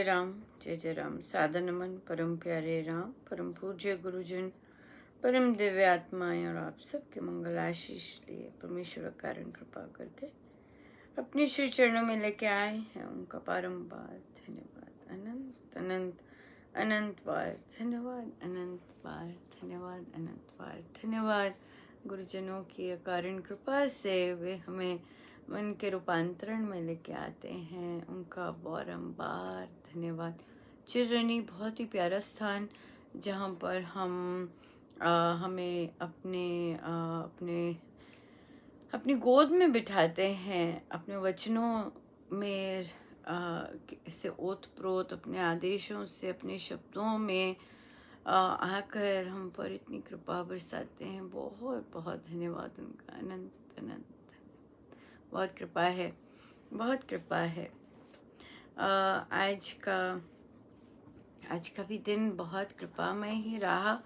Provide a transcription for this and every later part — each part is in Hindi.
जय राम। सादर नमन परम प्यारे राम, परम पूज्य गुरुजन, परम दिव्य आत्माएं और आप सबके मंगल आशीष लिए परमेश्वर कारण कृपा करके अपने श्री चरणों में लेके आए हैं। उनका बारंबार धन्यवाद, अनंत अनंत अनंत बार धन्यवाद, अनंत बार धन्यवाद, अनंत बार धन्यवाद। गुरुजनों की अकारण कृपा से वे हमें मन के रूपांतरण में लेके आते हैं। उनका बारंबार धन्यवाद। चिरनी बहुत ही प्यारा स्थान जहाँ पर हमें अपनी गोद में बिठाते हैं, अपने वचनों में से ओत प्रोत, अपने आदेशों से, अपने शब्दों में आकर हम पर इतनी कृपा बरसाते हैं। बहुत बहुत धन्यवाद उनका, अनंत अनंत। बहुत कृपा है, बहुत कृपा है। आज का भी दिन बहुत कृपामय ही रहा,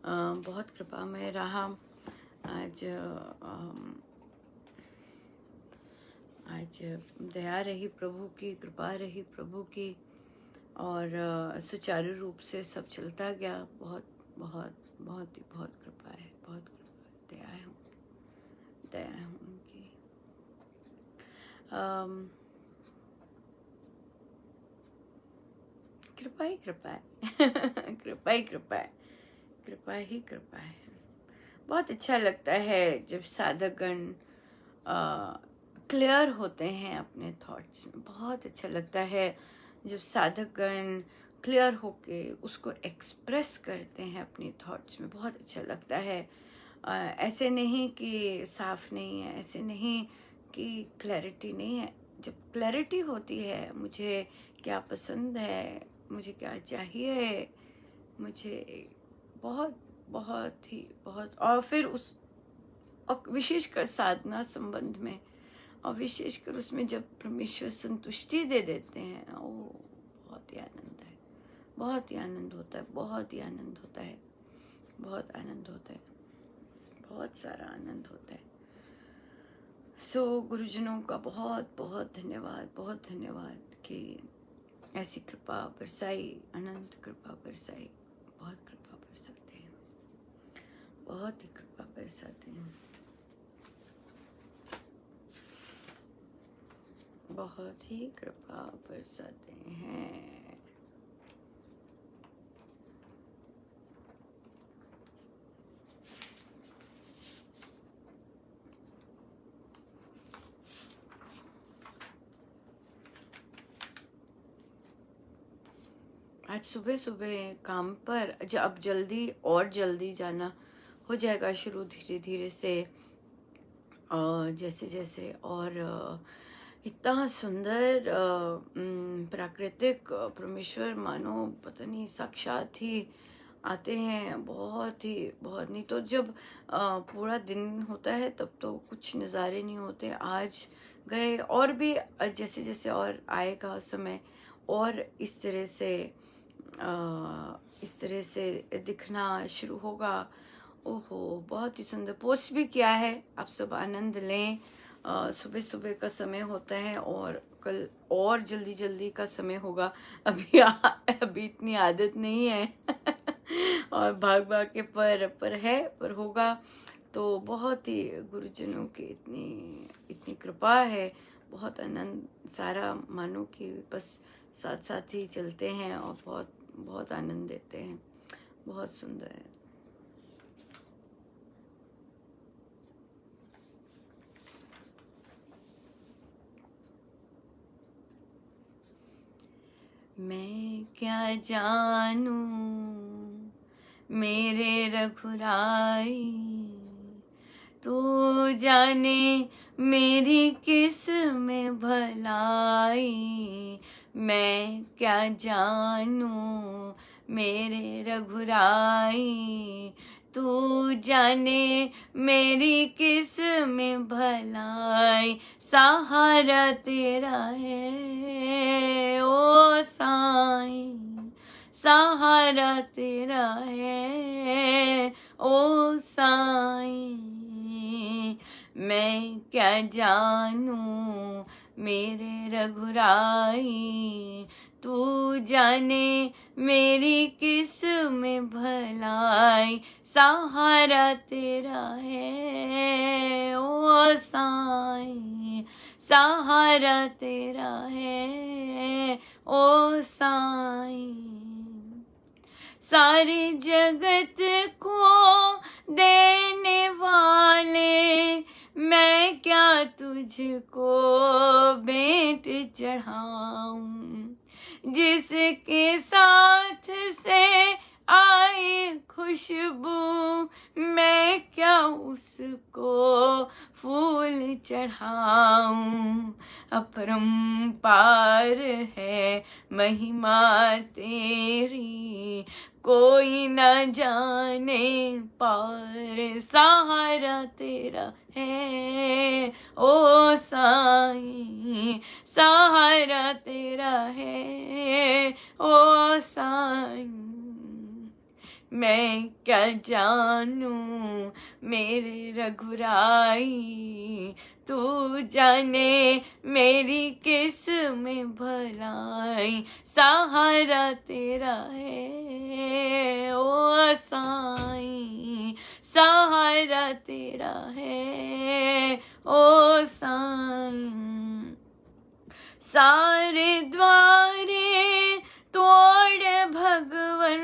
बहुत कृपामय रहा। आज दया रही प्रभु की, कृपा रही प्रभु की, और सुचारू रूप से सब चलता गया। बहुत बहुत बहुत ही बहुत कृपा है, बहुत कृपा, दया है उनकी। कृपा ही कृपा है कृपा ही कृपा है, कृपा ही कृपा है। बहुत अच्छा लगता है जब साधकगण क्लियर होते हैं अपने थॉट्स में। बहुत अच्छा लगता है जब साधकगण क्लियर होके उसको एक्सप्रेस करते हैं अपनी थॉट्स में। बहुत अच्छा लगता है। ऐसे नहीं कि साफ नहीं है, ऐसे नहीं कि क्लैरिटी नहीं है। जब क्लैरिटी होती है, मुझे क्या पसंद है, मुझे क्या चाहिए, मुझे बहुत बहुत ही बहुत, और फिर उस विशेषकर साधना संबंध में, और विशेषकर उसमें जब परमेश्वर संतुष्टि दे देते हैं, ओ बहुत ही आनंद है, बहुत ही आनंद होता है, बहुत ही आनंद होता है, बहुत आनंद होता है, बहुत सारा आनंद होता है। गुरुजनों का बहुत बहुत धन्यवाद, बहुत धन्यवाद कि ऐसी कृपा बरसाई, अनंत कृपा बरसाई। बहुत कृपा बरसाते हैं, बहुत ही कृपा बरसाते हैं, बहुत ही कृपा बरसाते हैं। आज सुबह सुबह काम पर अब जल्दी और जल्दी जाना हो जाएगा शुरू, धीरे धीरे से, जैसे जैसे, और इतना सुंदर प्राकृतिक परमेश्वर मानो पता नहीं साक्षात ही आते हैं। बहुत ही बहुत, नहीं तो जब पूरा दिन होता है तब तो कुछ नज़ारे नहीं होते। आज गए और भी जैसे जैसे और आएगा समय, और इस तरह से दिखना शुरू होगा। ओहो, बहुत ही सुंदर पोस्ट भी किया है। आप सब आनंद लें। सुबह सुबह का समय होता है और कल और जल्दी जल्दी का समय होगा। अभी इतनी आदत नहीं है और भाग भाग के पर होगा। तो बहुत ही गुरुजनों की इतनी कृपा है, बहुत आनंद सारा मानो कि बस साथ साथ ही चलते हैं और बहुत बहुत आनंद देते हैं। बहुत सुंदर है। मैं क्या जानूं मेरे रघुराई, तू जाने मेरी किस में भलाई। मैं क्या जानूं मेरे रघुराई, तू जाने मेरी किस में भलाई। सहारा तेरा है ओ साईं, सहारा तेरा है ओ साईं। मैं क्या जानूं मेरे रघुराई, तू जाने मेरी किस में भलाई, सहारा तेरा है ओ साईं, सहारा तेरा है ओ साईं। सारे जगत को देने वाले, मैं क्या तुझको भेंट चढ़ाऊं, जिसके साथ से आए खुशबू, मैं क्या उसको फूल चढ़ाऊं। अपरंपार है महिमा तेरी, कोई न जाने पार, सहारा तेरा है ओ साईं, सहारा तेरा है ओ साईं। मैं क्या जानूं मेरे रघुराई, तू जाने मेरी किस में भलाई, सहारा तेरा है ओ साईं, सहारा तेरा है ओ साईं। सारे द्वारे तोड़ भगवन,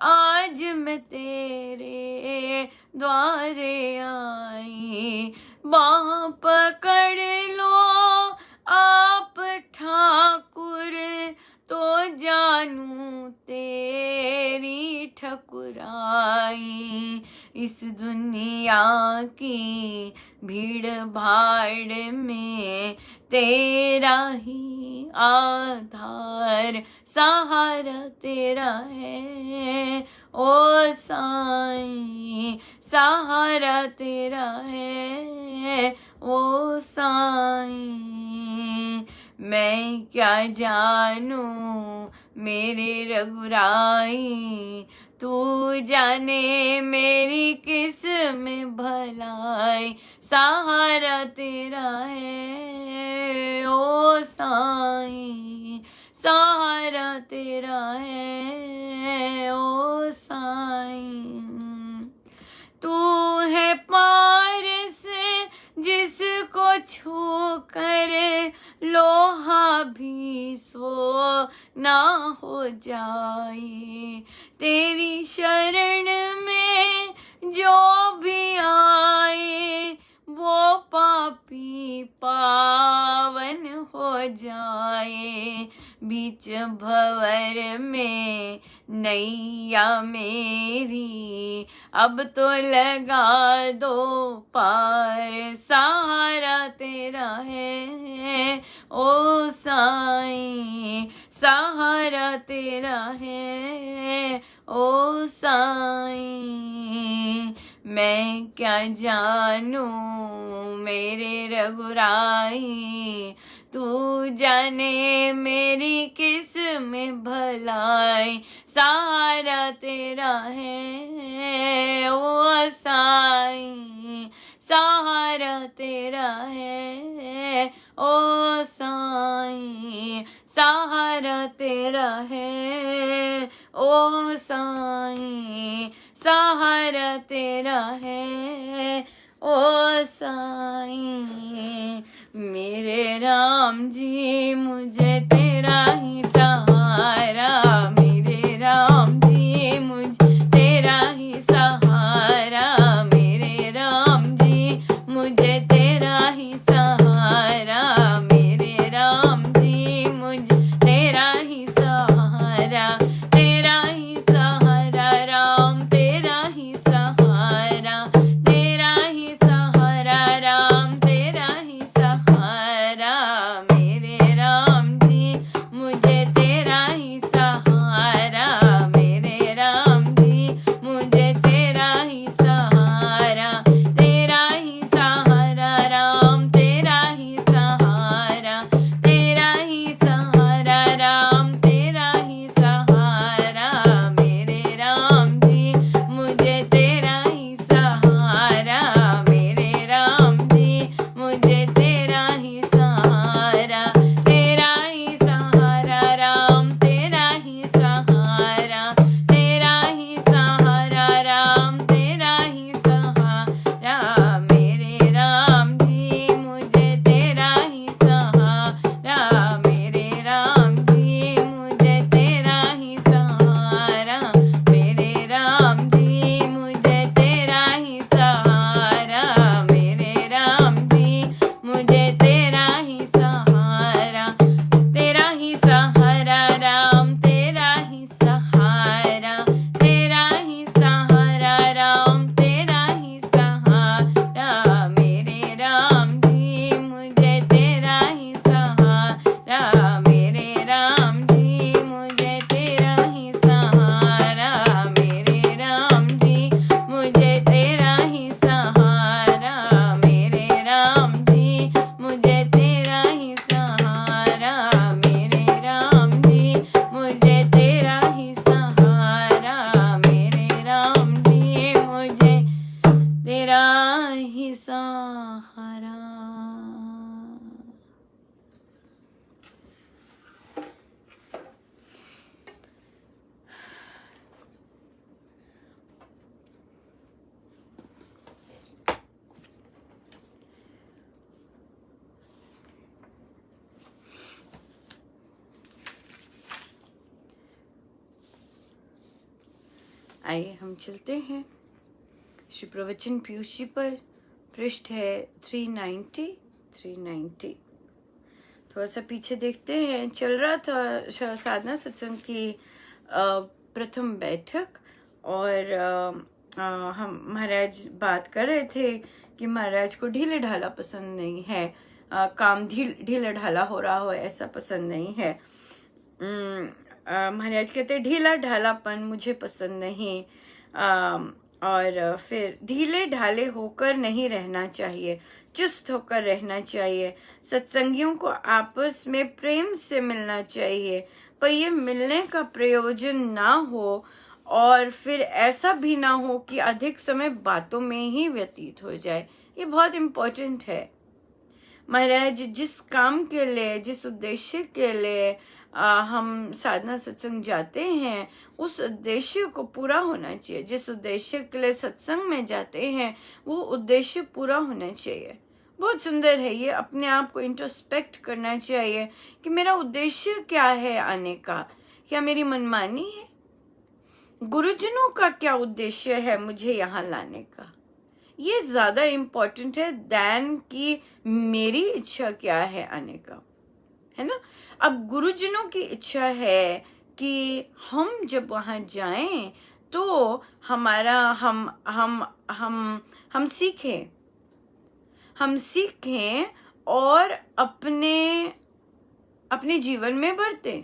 आज मैं तेरे द्वारे आई, बाँह पकड़ लो आप ठाकुर, तो जानूं तेरी ठकुराई। इस दुनिया की भीड़ भाड़ में तेरा ही आधार, सहारा तेरा है ओ साईं, सहारा तेरा है ओ साईं। मैं क्या जानूं मेरे रघुराई, तू जाने मेरी किस में भलाई, सहारा तेरा है ओ साईं, सहारा तेरा है ओ साईं। तू है पारस जिसको छू कर लोहा भी सो ना हो जाए, तेरी शरण में जो भी आए, वो पापी पावन हो जाए। बीच भंवर में नैया मेरी, अब तो लगा दो पार, सहारा तेरा है ओ साईं, सहारा तेरा है ओ साईं। मैं क्या जानूं मेरे रघुराई, तू जाने मेरी किस में भलाई, सहारा तेरा है ओ साईं, सहारा तेरा है ओ साईं, सहारा तेरा है ओ साईं, सहारा तेरा है ओ साईं। मेरे राम जी मुझे तेरा ही सहारा, मेरे राम जी मुझे तेरा ही सहारा, मेरे राम जी मुझे तेरा ही सहारा, मेरे राम जी मुझे तेरा ही सहारा, तेरा ही सहारा राम, तेरा ही सहारा, तेरा ही सहारा राम, तेरा ही सहारा, मेरे राम जी मुझे तेरा ही सहारा, मेरे राम जी मुझे तेरा ही सहारा, तेरा ही सहारा राम, तेरा ही सहारा, तेरा ही सहारा राम, तेरा ही सहारा। आइए हम चलते हैं श्री प्रवचन पीयूष जी पर। पृष्ठ है 390। थोड़ा सा पीछे देखते हैं। चल रहा था साधना सत्संग की प्रथम बैठक, और हम महाराज बात कर रहे थे कि महाराज को ढीले ढाला पसंद नहीं है, काम ढीला ढाला हो रहा हो ऐसा पसंद नहीं है। महाराज कहते ढीला ढालापन मुझे पसंद नहीं, और फिर ढीले ढाले होकर नहीं रहना चाहिए, चुस्त होकर रहना चाहिए। सत्संगियों को आपस में प्रेम से मिलना चाहिए, पर ये मिलने का प्रयोजन ना हो और फिर ऐसा भी ना हो कि अधिक समय बातों में ही व्यतीत हो जाए। ये बहुत इम्पोर्टेंट है। महाराज जिस काम के लिए, जिस उद्देश्य के लिए हम साधना सत्संग जाते हैं, उस उद्देश्य को पूरा होना चाहिए। जिस उद्देश्य के लिए सत्संग में जाते हैं वो उद्देश्य पूरा होना चाहिए। बहुत सुंदर है ये, अपने आप को इंट्रोस्पेक्ट करना चाहिए कि मेरा उद्देश्य क्या है आने का। क्या मेरी मनमानी है? गुरुजनों का क्या उद्देश्य है मुझे यहाँ लाने का? ये ज्यादा इम्पोर्टेंट है दैन कि मेरी इच्छा क्या है आने का, है ना। अब गुरुजनों की इच्छा है कि हम जब वहां जाएं तो हमारा हम सीखें और अपने जीवन में बरतें,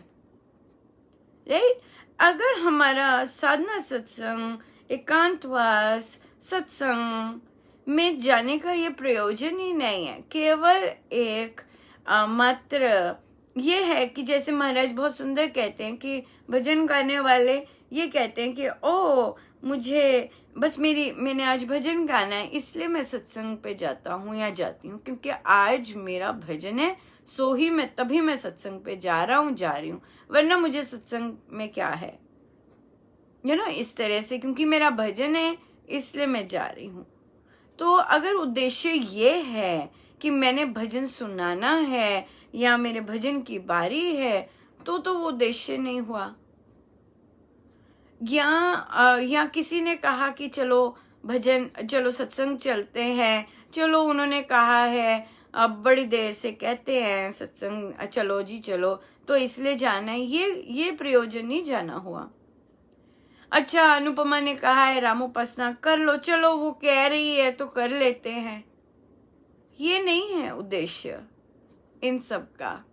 राइट। अगर हमारा साधना सत्संग, एकांतवास सत्संग में जाने का ये प्रयोजन ही नहीं है, केवल एक मात्र ये है कि जैसे महाराज बहुत सुंदर कहते हैं कि भजन गाने वाले ये कहते हैं कि ओ मुझे बस मैंने आज भजन गाना है इसलिए मैं सत्संग पे जाता हूँ या जाती हूँ, क्योंकि आज मेरा भजन है सो ही मैं तभी मैं सत्संग पे जा रही हूँ, वरना मुझे सत्संग में क्या है, इस तरह से, क्योंकि मेरा भजन है इसलिए मैं जा रही हूँ। तो अगर उद्देश्य ये है कि मैंने भजन सुनाना है या मेरे भजन की बारी है तो वो उद्देश्य नहीं हुआ। या किसी ने कहा कि चलो सत्संग चलते हैं, चलो उन्होंने कहा है अब बड़ी देर से कहते हैं सत्संग, चलो जी चलो, तो इसलिए जाना है, ये प्रयोजन नहीं जाना हुआ। अच्छा अनुपमा ने कहा है रामोपासना कर लो, चलो वो कह रही है तो कर लेते हैं, ये नहीं है उद्देश्य इन सब का,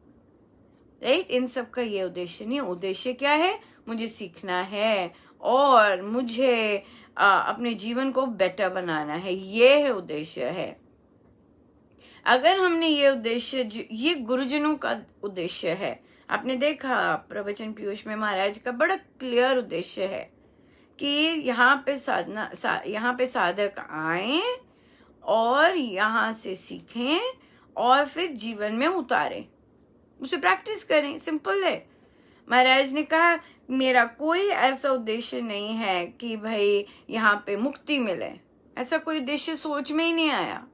राइट। इन सब का ये उद्देश्य नहीं। उद्देश्य क्या है? मुझे सीखना है और मुझे अपने जीवन को बेटर बनाना है, ये है उद्देश्य है। अगर हमने ये उद्देश्य, ये गुरुजनों का उद्देश्य है। आपने देखा प्रवचन पीयूष में महाराज का बड़ा क्लियर उद्देश्य है कि यहाँ पे साधक आए और यहाँ से सीखें और फिर जीवन में उतारें, उसे प्रैक्टिस करें। सिंपल है। महाराज ने कहा मेरा कोई ऐसा उद्देश्य नहीं है कि भाई यहाँ पे मुक्ति मिले, ऐसा कोई उद्देश्य सोच में ही नहीं आया,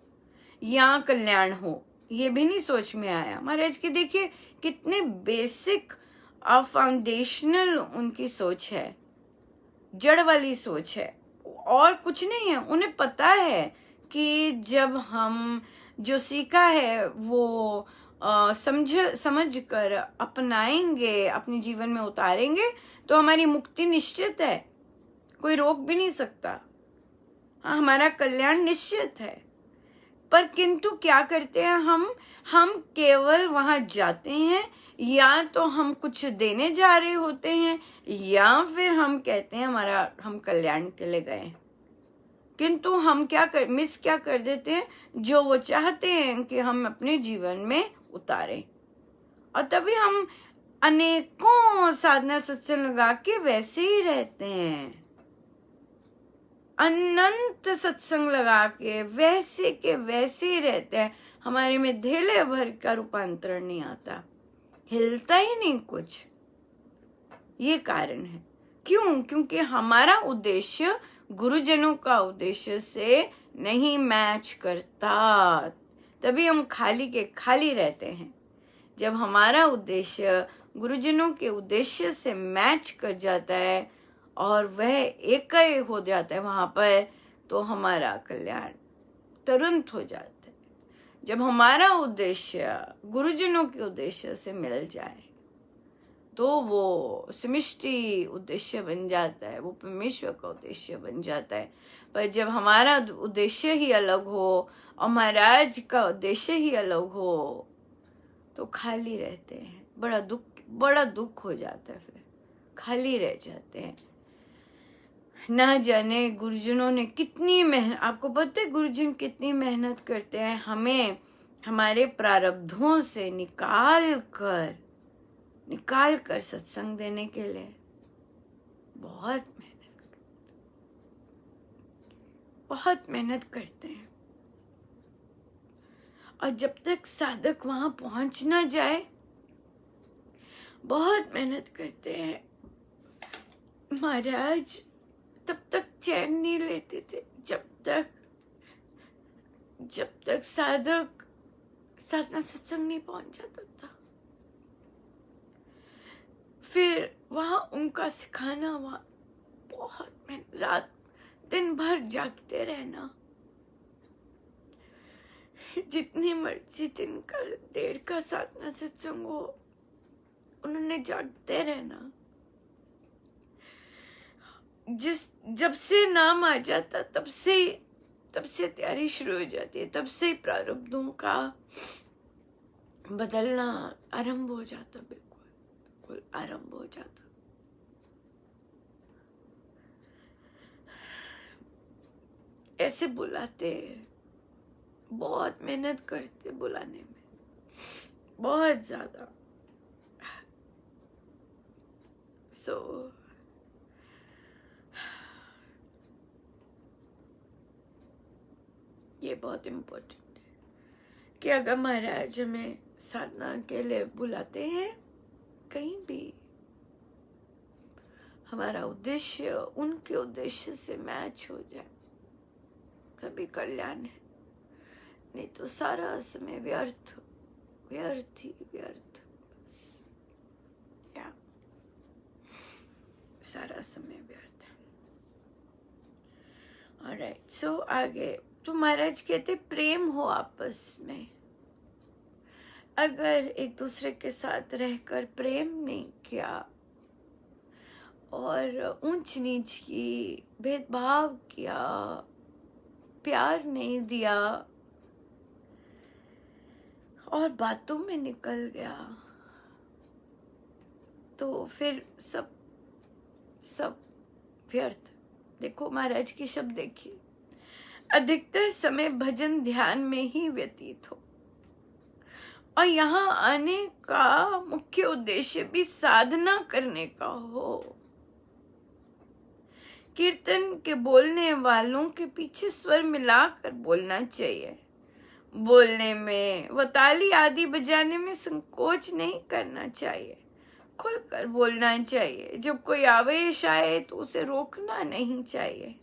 या कल्याण हो, ये भी नहीं सोच में आया। महाराज के देखिए कितने बेसिक फाउंडेशनल उनकी सोच है, जड़ वाली सोच है, और कुछ नहीं है। उन्हें पता है कि जब हम जो सीखा है वो समझ कर अपनाएंगे, अपने जीवन में उतारेंगे, तो हमारी मुक्ति निश्चित है, कोई रोक भी नहीं सकता। हमारा कल्याण निश्चित है। पर किंतु क्या करते हैं हम केवल वहां जाते हैं, या तो हम कुछ देने जा रहे होते हैं, या फिर हम कहते हैं हम कल्याण के लिए गए, किंतु हम मिस क्या कर देते हैं, जो वो चाहते हैं कि हम अपने जीवन में उतारें। और तभी हम अनेकों साधना सत्संग लगा के वैसे ही रहते हैं, अनंत सत्संग लगा के वैसे ही रहते हैं। हमारे में धेले भर का रूपांतरण नहीं आता, हिलता ही नहीं कुछ। ये कारण है। क्यों? क्योंकि हमारा उद्देश्य गुरुजनों का उद्देश्य से नहीं मैच करता, तभी हम खाली के खाली रहते हैं। जब हमारा उद्देश्य गुरुजनों के उद्देश्य से मैच कर जाता है और वह एक ही हो जाता है वहाँ पर, तो हमारा कल्याण तुरंत हो जाता है। जब हमारा उद्देश्य गुरुजनों के उद्देश्य से मिल जाए तो वो समष्टि उद्देश्य बन जाता है, वो परमेश्वर का उद्देश्य बन जाता है। पर जब हमारा उद्देश्य ही अलग हो और महाराज का उद्देश्य ही अलग हो तो खाली रहते हैं, बड़ा दुख हो जाता है, फिर खाली रह जाते हैं। ना जाने गुरुजनों ने कितनी मेहनत, आपको पता है गुरुजन कितनी मेहनत करते हैं हमें हमारे प्रारब्धों से निकाल कर सत्संग देने के लिए। बहुत मेहनत करते हैं। और जब तक साधक वहां पहुंच ना जाए बहुत मेहनत करते हैं। महाराज तब तक चैन नहीं लेते थे जब तक साधक साधना सत्संग नहीं पहुंच जाता था। फिर वहां उनका सिखाना, वहां बहुत रात दिन भर जागते रहना, जितनी मर्जी देर का साधना सत्संग हो उन्होंने जागते रहना। जब से नाम आ जाता तब से तैयारी शुरू हो जाती है, तब से प्रारब्धों का बदलना आरंभ हो जाता, बिल्कुल आरंभ हो जाता। ऐसे बुलाते, बहुत मेहनत करते बुलाने में, बहुत ज्यादा। ये बहुत इम्पोर्टेंट है कि अगर महाराज हमें साधना के लिए बुलाते हैं कहीं भी, हमारा उद्देश्य उनके उद्देश्य से मैच हो जाए तभी कल्याण है, नहीं तो सारा समय व्यर्थ ही व्यर्थ, सारा समय व्यर्थ। ऑलराइट, सो आगे तो महाराज कहते प्रेम हो आपस में। अगर एक दूसरे के साथ रहकर प्रेम नहीं किया और ऊंच नीच की, भेदभाव किया, प्यार नहीं दिया और बातों में निकल गया तो फिर सब व्यर्थ। देखो महाराज के शब्द देखिए, अधिकतर समय भजन ध्यान में ही व्यतीत हो और यहाँ आने का मुख्य उद्देश्य भी साधना करने का हो। कीर्तन के बोलने वालों के पीछे स्वर मिलाकर बोलना चाहिए, बोलने में व ताली आदि बजाने में संकोच नहीं करना चाहिए, खुलकर बोलना चाहिए। जब कोई आवेश आए तो उसे रोकना नहीं चाहिए,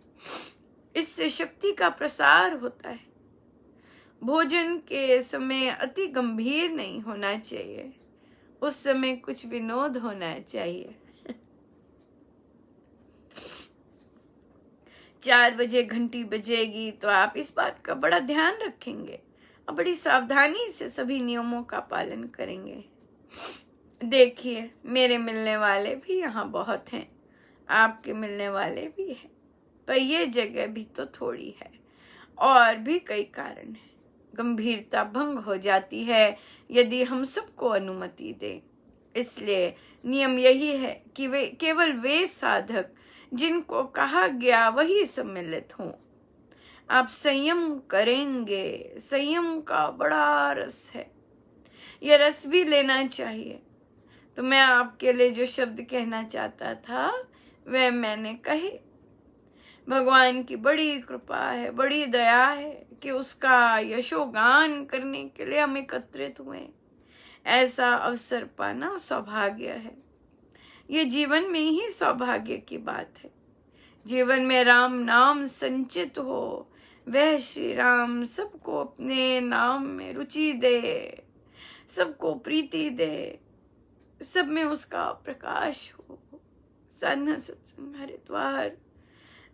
इससे शक्ति का प्रसार होता है। भोजन के समय अति गंभीर नहीं होना चाहिए, उस समय कुछ विनोद होना चाहिए। 4 बजे घंटी बजेगी तो आप इस बात का बड़ा ध्यान रखेंगे और बड़ी सावधानी से सभी नियमों का पालन करेंगे। देखिए मेरे मिलने वाले भी यहाँ बहुत हैं, आपके मिलने वाले भी हैं, पर ये जगह भी तो थोड़ी है, और भी कई कारण हैं। गंभीरता भंग हो जाती है यदि हम सबको अनुमति दें। इसलिए नियम यही है कि केवल वे साधक जिनको कहा गया वही सम्मिलित हों। आप संयम करेंगे, संयम का बड़ा रस है, यह रस भी लेना चाहिए। तो मैं आपके लिए जो शब्द कहना चाहता था वह मैंने कहे। भगवान की बड़ी कृपा है, बड़ी दया है कि उसका यशोगान करने के लिए हम एकत्रित हुए। ऐसा अवसर पाना सौभाग्य है, ये जीवन में ही सौभाग्य की बात है। जीवन में राम नाम संचित हो, वह श्री राम सबको अपने नाम में रुचि दे, सबको प्रीति दे, सब में उसका प्रकाश हो, साधना सत्संग हरिद्वार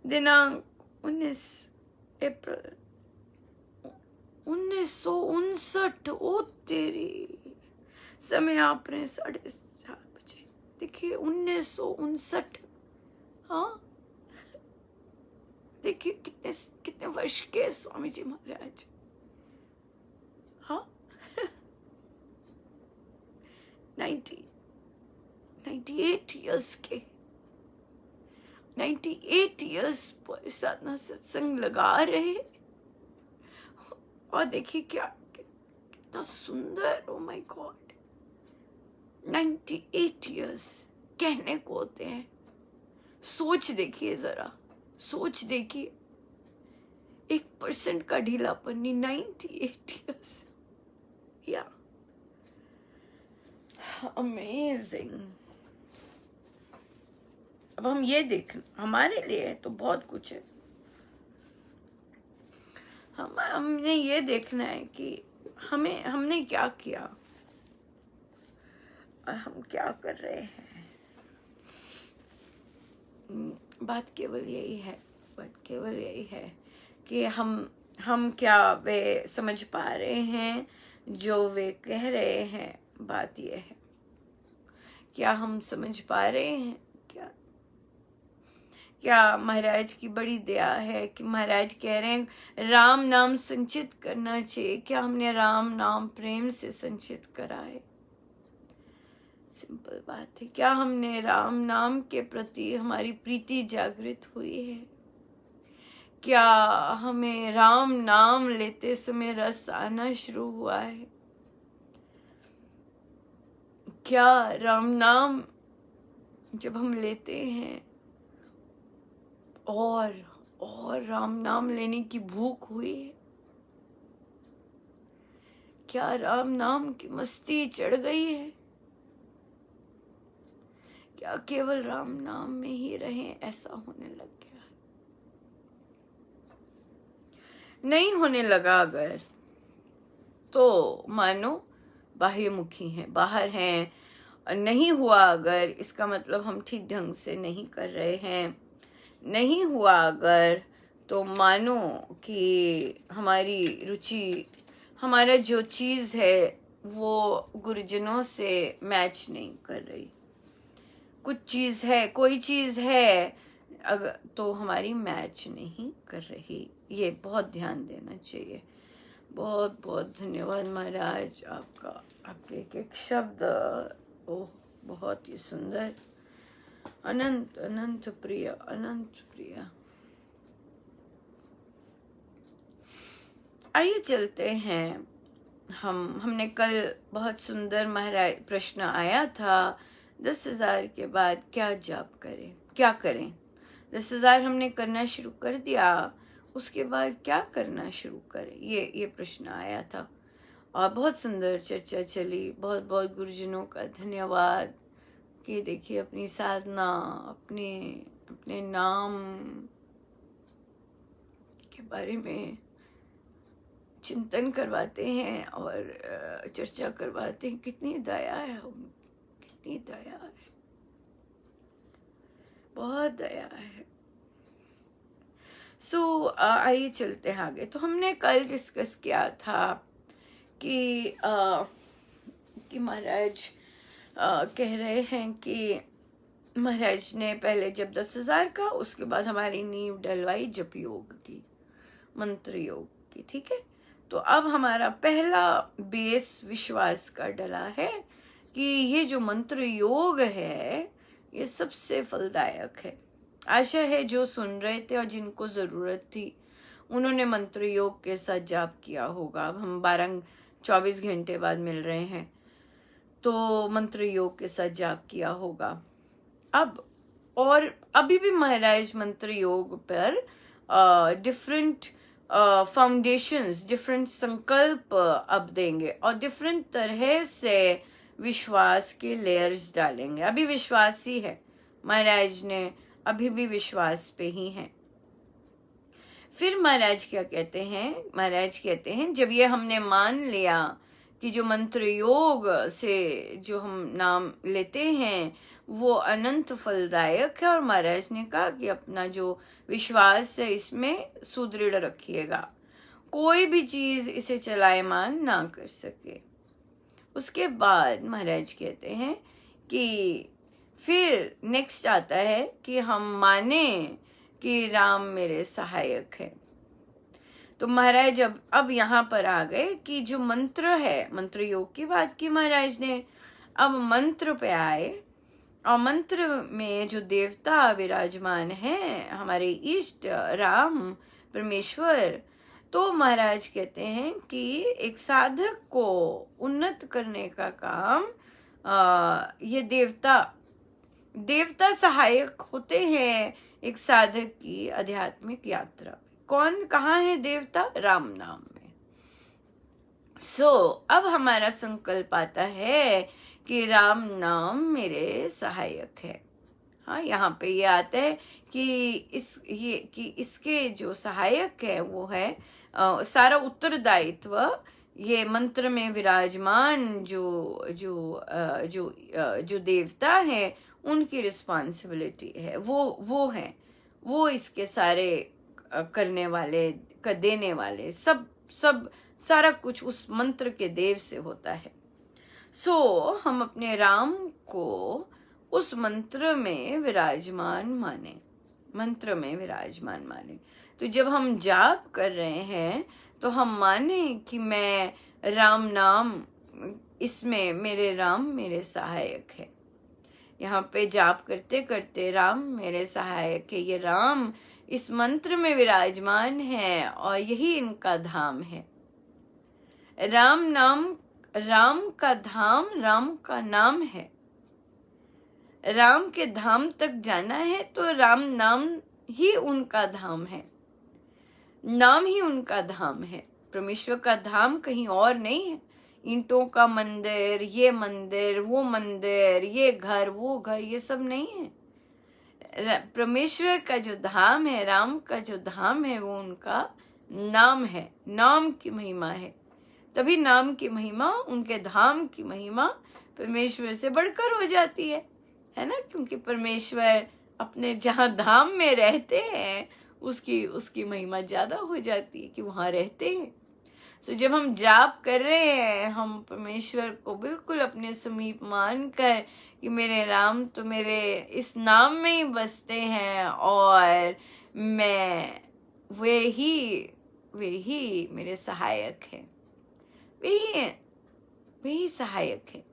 दिनांक 19 अप्रैल 1959। ओ तेरी, समय आप रहे 4:30 बजे। देखिए 1959। हाँ, देखिए कितने कितने वर्ष के स्वामी जी महाराज। हाँ 98 ईयर्स के, 98 ईयर्स पर साधना सत्संग लगा रहे। और देखिए क्या कितना सुंदर, ओ माय गॉड, 98 ईयर्स कहने को होते हैं। सोच देखिए जरा, सोच देखिए, 1% का ढीलापन नहीं, 98 ईयर्स। या अमेजिंग। अब हम ये देख, हमारे लिए तो बहुत कुछ है। हमने ये देखना है कि हमने क्या किया और हम क्या कर रहे हैं। बात केवल यही है कि हम क्या वे समझ पा रहे हैं जो वे कह रहे हैं। बात यह है, क्या हम समझ पा रहे हैं? क्या महाराज की बड़ी दया है कि महाराज कह रहे हैं राम नाम संचित करना चाहिए। क्या हमने राम नाम प्रेम से संचित करा है? सिंपल बात है। क्या हमने राम नाम के प्रति हमारी प्रीति जागृत हुई है? क्या हमें राम नाम लेते समय रस आना शुरू हुआ है? क्या राम नाम जब हम लेते हैं और राम नाम लेने की भूख हुई है? क्या राम नाम की मस्ती चढ़ गई है? क्या केवल राम नाम में ही रहें ऐसा होने लग गया? नहीं होने लगा अगर, तो मानो बाह्यमुखी हैं, बाहर हैं। नहीं हुआ अगर, इसका मतलब हम ठीक ढंग से नहीं कर रहे हैं। नहीं हुआ अगर, तो मानो कि हमारी रुचि, हमारा जो चीज़ है वो गुरुजनों से मैच नहीं कर रही। कुछ चीज़ है, कोई चीज़ है अगर, तो हमारी मैच नहीं कर रही। ये बहुत ध्यान देना चाहिए। बहुत बहुत धन्यवाद महाराज आपका, आपके एक एक शब्द, ओह बहुत ही सुंदर। अनंत अनंत प्रिय, अनंत प्रिय। आइए चलते हैं। हमने कल बहुत सुंदर महाराज प्रश्न आया था, 10,000 के बाद क्या जाप करें, क्या करें। 10,000 हमने करना शुरू कर दिया, उसके बाद क्या करना शुरू करें, ये प्रश्न आया था। और बहुत सुंदर चर्चा चली। बहुत बहुत गुरुजनों का धन्यवाद कि देखिए अपनी साधना, अपने नाम के बारे में चिंतन करवाते हैं और चर्चा करवाते हैं। कितनी दया है उनकी, कितनी दया है, बहुत दया है। आइए चलते हैं आगे। तो हमने कल डिस्कस किया था कि महाराज कह रहे हैं कि महाराज ने पहले जब 10,000 का, उसके बाद हमारी नींव डलवाई जप योग की, मंत्र योग की। ठीक है, तो अब हमारा पहला बेस विश्वास का डला है कि ये जो मंत्र योग है ये सबसे फलदायक है। आशा है जो सुन रहे थे और जिनको जरूरत थी उन्होंने मंत्र योग के साथ जाप किया होगा। अब हम 24 घंटे बाद मिल रहे हैं, तो मंत्र योग के साथ जाप किया होगा। अब और अभी भी महाराज मंत्र योग पर डिफरेंट फाउंडेशंस, डिफरेंट संकल्प अब देंगे और डिफरेंट तरह से विश्वास के लेयर्स डालेंगे। अभी विश्वास ही है, महाराज ने अभी भी विश्वास पे ही है। फिर महाराज क्या कहते हैं? महाराज कहते हैं जब ये हमने मान लिया कि जो मंत्र योग से जो हम नाम लेते हैं वो अनंत फलदायक है, और महाराज ने कहा कि अपना जो विश्वास है इसमें सुदृढ़ रखिएगा, कोई भी चीज इसे चलायमान ना कर सके। उसके बाद महाराज कहते हैं कि फिर नेक्स्ट आता है कि हम माने कि राम मेरे सहायक है। तो महाराज अब यहाँ पर आ गए कि जो मंत्र है, मंत्र योग की बात की महाराज ने, अब मंत्र पे आए, और मंत्र में जो देवता विराजमान है हमारे इष्ट राम परमेश्वर, तो महाराज कहते हैं कि एक साधक को उन्नत करने का काम ये देवता सहायक होते हैं एक साधक की आध्यात्मिक यात्रा में। कौन, कहाँ है देवता? राम नाम में। अब हमारा संकल्प आता है कि राम नाम मेरे सहायक है। हाँ, यहाँ पे ये आता है कि इसके जो सहायक है वो है सारा उत्तरदायित्व ये मंत्र में विराजमान जो देवता है उनकी रिस्पॉन्सिबिलिटी है, वो इसके सारे करने वाले, देने वाले, सब सारा कुछ उस मंत्र के देव से होता है। हम अपने राम को उस मंत्र में विराजमान माने, तो जब हम जाप कर रहे हैं तो हम माने कि मैं राम नाम, इसमें मेरे राम मेरे सहायक है। यहाँ पे जाप करते करते राम मेरे सहायक है, ये राम इस मंत्र में विराजमान है और यही इनका धाम है। राम का धाम राम का नाम है। राम के धाम तक जाना है तो राम नाम ही उनका धाम है, नाम ही उनका धाम है। परमेश्वर का धाम कहीं और नहीं है, ईंटों का मंदिर, ये मंदिर, वो मंदिर, ये घर, वो घर, ये सब नहीं है। परमेश्वर का जो धाम है, राम का जो धाम है, वो उनका नाम है, नाम की महिमा है। तभी नाम की महिमा, उनके धाम की महिमा परमेश्वर से बढ़कर हो जाती है ना, क्योंकि परमेश्वर अपने जहाँ धाम में रहते हैं उसकी महिमा ज्यादा हो जाती है कि वहां रहते हैं। जब हम जाप कर रहे हैं, हम परमेश्वर को बिल्कुल अपने समीप मान कर कि मेरे राम तो मेरे इस नाम में ही बसते हैं और मैं वे ही मेरे सहायक हैं, वे ही सहायक है।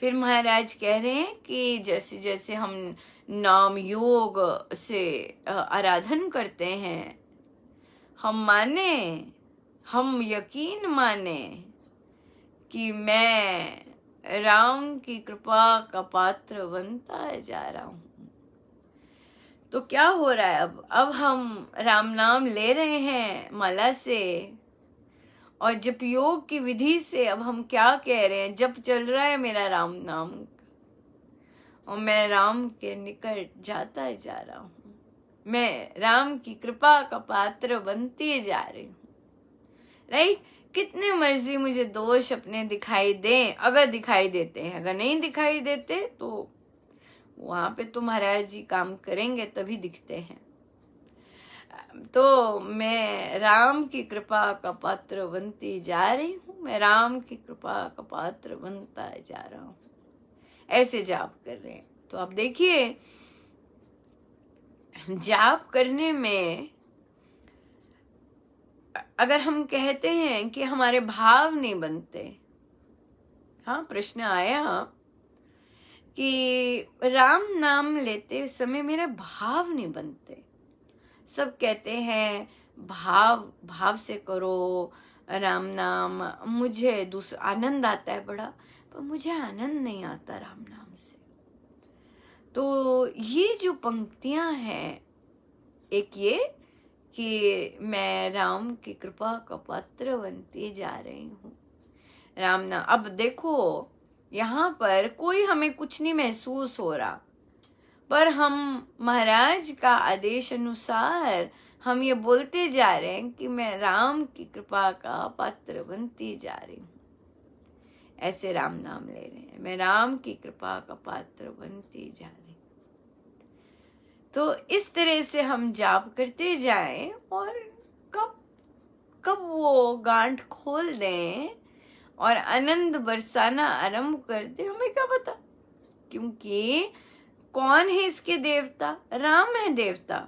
फिर महाराज कह रहे हैं कि जैसे जैसे हम नाम योग से आराधन करते हैं, हम यकीन माने कि मैं राम की कृपा का पात्र बनता जा रहा हूं। तो क्या हो रहा है? अब हम राम नाम ले रहे हैं माला से, और जप योग की विधि से अब हम क्या कह रहे हैं? जप चल रहा है मेरा राम नाम, और मैं राम के निकट जाता जा रहा हूं, मैं राम की कृपा का पात्र बनती जा रही हूँ। राइट? कितने मर्जी मुझे दोष अपने दिखाई दें, अगर दिखाई देते हैं, अगर नहीं दिखाई देते तो वहां पे तो महाराज जी काम करेंगे तभी दिखते हैं। तो मैं राम की कृपा का पात्र बनती जा रही हूँ, मैं राम की कृपा का पात्र बनता जा रहा हूँ, ऐसे जाप कर रहे हैं। तो आप देखिए, जाप करने में अगर हम कहते हैं कि हमारे भाव नहीं बनते, हाँ, प्रश्न आया कि राम नाम लेते समय मेरे भाव नहीं बनते। सब कहते हैं भाव से करो राम नाम, मुझे आनंद आता है बड़ा, पर मुझे आनंद नहीं आता राम नाम से। तो ये जो पंक्तियां हैं, एक ये कि मैं राम की कृपा का पात्र बनती जा रही हूँ, राम नाम। अब देखो यहाँ पर कोई हमें कुछ नहीं महसूस हो रहा, पर हम महाराज का आदेश अनुसार हम ये बोलते जा रहे हैं कि मैं राम की कृपा का पात्र बनती जा रही हूँ। ऐसे राम नाम ले रहे हैं, मैं राम की कृपा का पात्र बनती जा रही हूँ। तो इस तरह से हम जाप करते जाएं और कब कब वो गांठ खोल दें और आनंद बरसाना आरंभ कर दे, हमें क्या पता, क्योंकि कौन है इसके देवता? राम है देवता।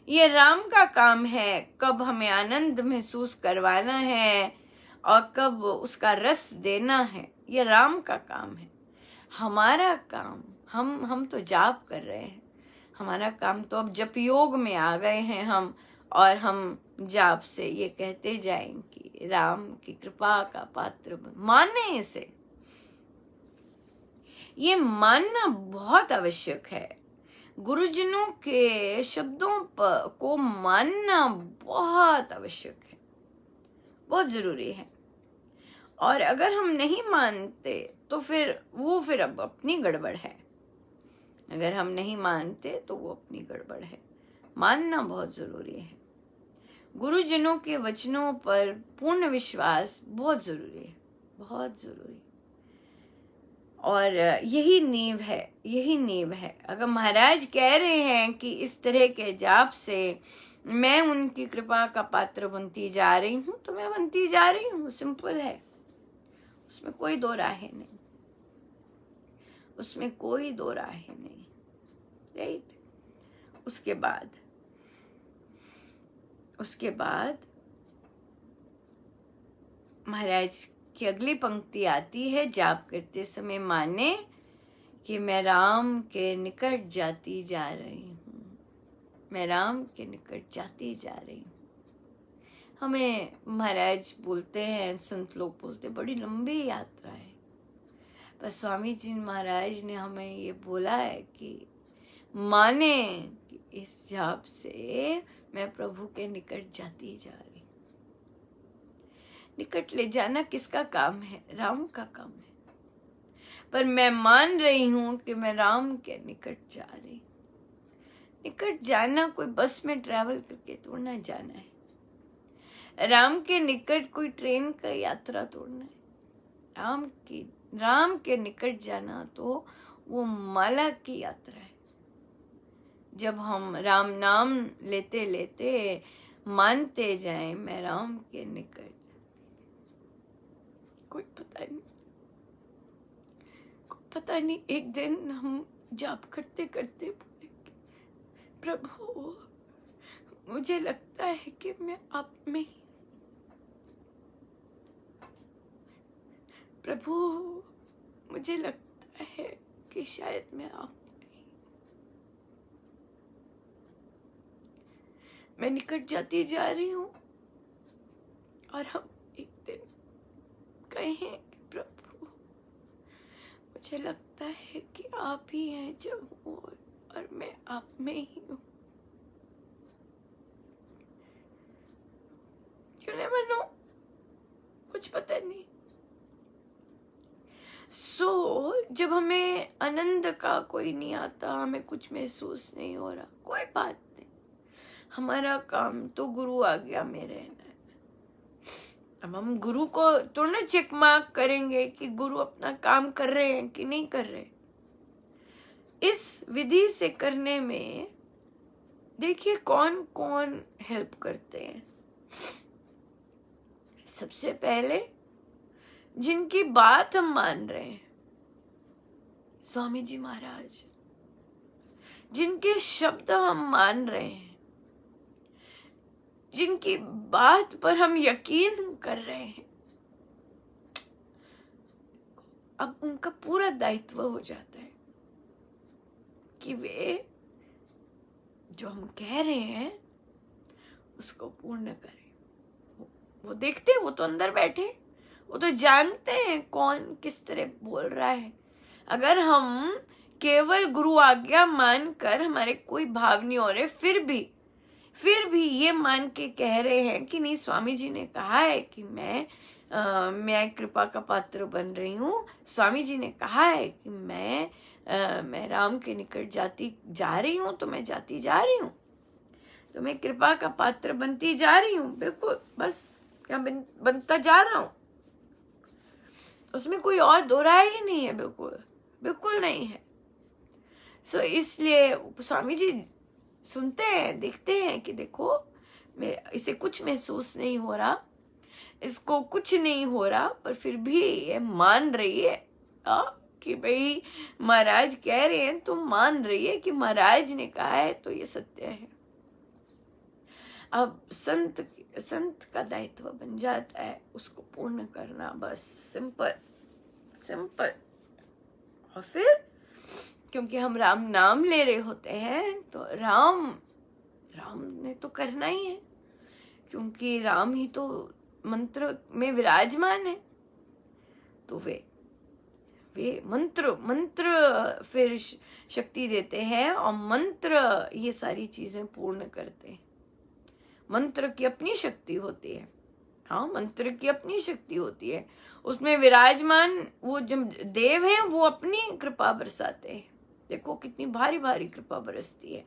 ये राम का काम है कब हमें आनंद महसूस करवाना है और कब उसका रस देना है, ये राम का काम है। हमारा काम, हम तो जाप कर रहे हैं, हमारा काम तो अब जप योग में आ गए हैं हम, और हम जाप से ये कहते जाएंगे राम की कृपा का पात्र माने। इसे ये मानना बहुत आवश्यक है। गुरुजनों के शब्दों को मानना बहुत आवश्यक है, बहुत जरूरी है। और अगर हम नहीं मानते तो फिर अब अपनी गड़बड़ है। अगर हम नहीं मानते तो वो अपनी गड़बड़ है। मानना बहुत जरूरी है। गुरुजनों के वचनों पर पूर्ण विश्वास बहुत जरूरी है, बहुत जरूरी। और यही नींव है, यही नींव है। अगर महाराज कह रहे हैं कि इस तरह के जाप से मैं उनकी कृपा का पात्र बनती जा रही हूँ, तो मैं बनती जा रही हूँ। सिंपल है, उसमें कोई दो राहें नहीं, उसमें कोई दो राहें नहीं। राइट? उसके बाद महाराज की अगली पंक्ति आती है, जाप करते समय माने कि मैं राम के निकट जाती जा रही हूँ, मैं राम के निकट जाती जा रही हूँ। हमें महाराज बोलते हैं, संत लोग बोलते, बड़ी लंबी यात्रा है, पर स्वामी जी महाराज ने हमें ये बोला है कि माने कि इस जाप से मैं प्रभु के निकट जाती जा रही हूँ। निकट ले जाना किसका काम है? राम का काम है। पर मैं मान रही हूं कि मैं राम के निकट जा रही हूं। निकट जाना कोई बस में ट्रैवल करके थोड़ा जाना है। राम के निकट कोई ट्रेन का यात्रा तोड़ना है। राम के निकट जाना तो वो माला की यात्रा है। जब हम राम नाम लेते लेते मानते जाएं मैं राम के निकट, कोई पता नहीं एक दिन हम जाप करते करते बोलेंगे, प्रभु मुझे लगता है कि मैं आप में ही, प्रभु मुझे लगता है कि शायद मैं आप में ही, मैं निकट जाती जा रही हूँ। और हम एक दिन कहें कि प्रभु मुझे लगता है कि आप ही हैं जो हूँ और मैं आप में ही हूँ। क्यों नहीं मानो, कुछ पता नहीं। जब हमें आनंद का कोई नहीं आता, हमें कुछ महसूस नहीं हो रहा, कोई बात नहीं, हमारा काम तो गुरु आज्ञा में रहना है। अब हम गुरु को तो ना चेक मार्क करेंगे कि गुरु अपना काम कर रहे हैं कि नहीं कर रहे। इस विधि से करने में देखिए कौन कौन हेल्प करते हैं। सबसे पहले जिनकी बात हम मान रहे हैं, स्वामी जी महाराज, जिनके शब्द हम मान रहे हैं, जिनकी बात पर हम यकीन कर रहे हैं, अब उनका पूरा दायित्व हो जाता है कि वे जो हम कह रहे हैं उसको पूर्ण करें। वो देखते हैं, वो तो अंदर बैठे, वो तो जानते हैं कौन किस तरह बोल रहा है। अगर हम केवल गुरु आज्ञा मानकर हमारे कोई भाव नहीं हो रहे, फिर भी ये मान के कह रहे हैं कि नहीं, स्वामी जी ने कहा है कि मैं मैं कृपा का पात्र बन रही हूँ। स्वामी जी ने कहा है कि मैं राम के निकट जा रही हूँ, तो मैं जाती जा रही हूँ, तो मैं कृपा का पात्र बनती जा रही हूँ। बिल्कुल, बस क्या बनता जा रहा हूँ, उसमें कोई और दो राय ही नहीं है, बिल्कुल बिल्कुल नहीं है। इसलिए स्वामी जी सुनते हैं, देखते हैं कि देखो इसे कुछ महसूस नहीं हो रहा, इसको कुछ नहीं हो रहा, पर फिर भी ये मान रही है कि भाई महाराज कह रहे हैं, तो मान रही है कि महाराज ने कहा है तो ये सत्य है। अब संत का दायित्व बन जाता है उसको पूर्ण करना, बस सिंपल सिंपल। और फिर क्योंकि हम राम नाम ले रहे होते हैं, तो राम ने तो करना ही है, क्योंकि राम ही तो मंत्र में विराजमान है। तो वे मंत्र फिर शक्ति देते हैं, और मंत्र ये सारी चीजें पूर्ण करते हैं। मंत्र की अपनी शक्ति होती है, हाँ, मंत्र की अपनी शक्ति होती है। उसमें विराजमान वो जो देव हैं, वो अपनी कृपा बरसाते हैं। देखो कितनी भारी भारी कृपा बरसती है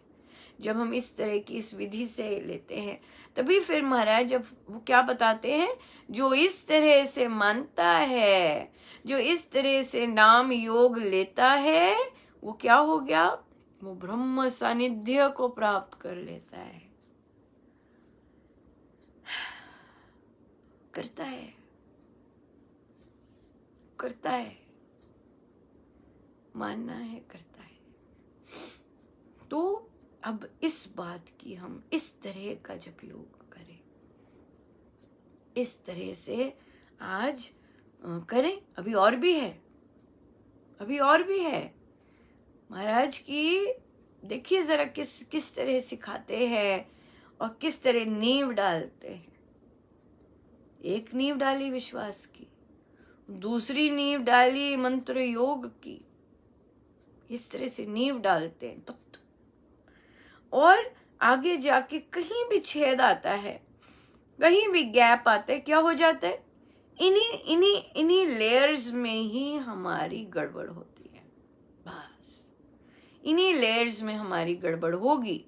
जब हम इस तरह की इस विधि से लेते हैं। तभी फिर महाराज जब वो क्या बताते हैं, जो इस तरह से मानता है, जो इस तरह से नाम योग लेता है, वो क्या हो गया, वो ब्रह्म सानिध्य को प्राप्त कर लेता है। करता है, मानना है, करता है। तो अब इस बात की हम इस तरह का जब योग करें, इस तरह से आज करें। अभी और भी है महाराज की, देखिए जरा किस तरह सिखाते हैं और किस तरह नींव डालते हैं। एक नींव डाली विश्वास की, दूसरी नींव डाली मंत्र योग की। इस तरह से नींव डालते हैं पत्थर, और आगे जाके कहीं भी छेद आता है, कहीं भी गैप आता है, क्या हो जाता है, इन्हीं लेयर्स में ही हमारी गड़बड़ होती है। बस इन्हीं लेयर्स में हमारी गड़बड़ होगी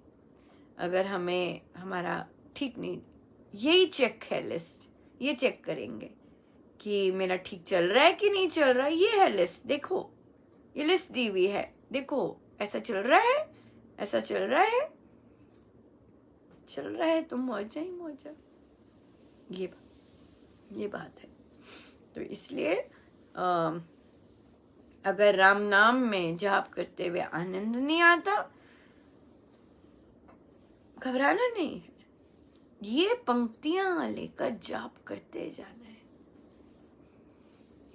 अगर हमें हमारा ठीक नहीं। यही चेक है, लिस्ट, ये चेक करेंगे कि मेरा ठीक चल रहा है कि नहीं चल रहा है। ये है लिस्ट, देखो ये लिस्ट दी हुई है, देखो ऐसा चल रहा है, ऐसा चल रहा है तो मौजा ही मौजा। ये बात है। तो इसलिए अगर राम नाम में जाप करते हुए आनंद नहीं आता, घबराना नहीं है, ये पंक्तियां लेकर जाप करते जाना है,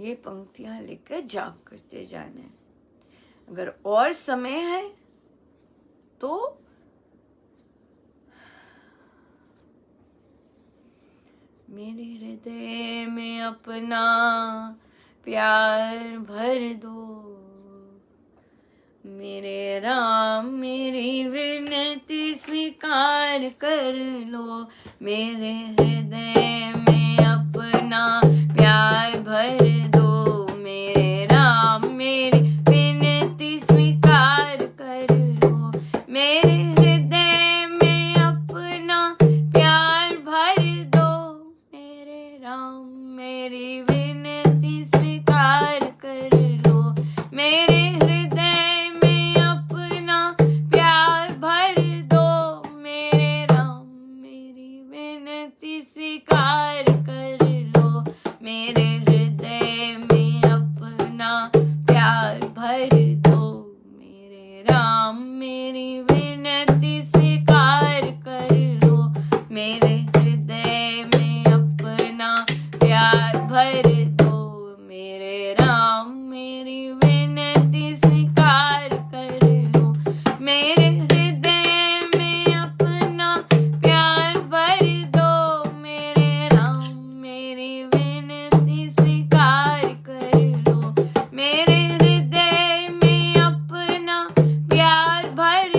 ये पंक्तियां लेकर जाप करते जाना है। अगर और समय है तो मेरे हृदय में अपना प्यार भर दो, मेरे राम मेरी विनती स्वीकार कर लो, मेरे हृदय में अपना प्यार भर दो, मेरे राम मेरी विनती स्वीकार कर लो, मेरे हृदय में अपना प्यार भर दो, मेरे राम मेरी विनती स्वीकार कर लो, मेरे हृदय में अपना प्यार भर दो, मेरे राम मेरी विनती स्वीकार कर लो, मेरे हृदय में अपना प्यार भर दो, मेरे राम मेरी विनती स्वीकार कर लो, मेरे हृदय में अपना प्यार भर दो, मेरे राम मेरी विनती स्वीकार कर लो, मेरे हृदय में अपना प्यार भर दो, मेरे राम मेरी विनती स्वीकार कर लो, मेरे हृदय में अपना प्यार भर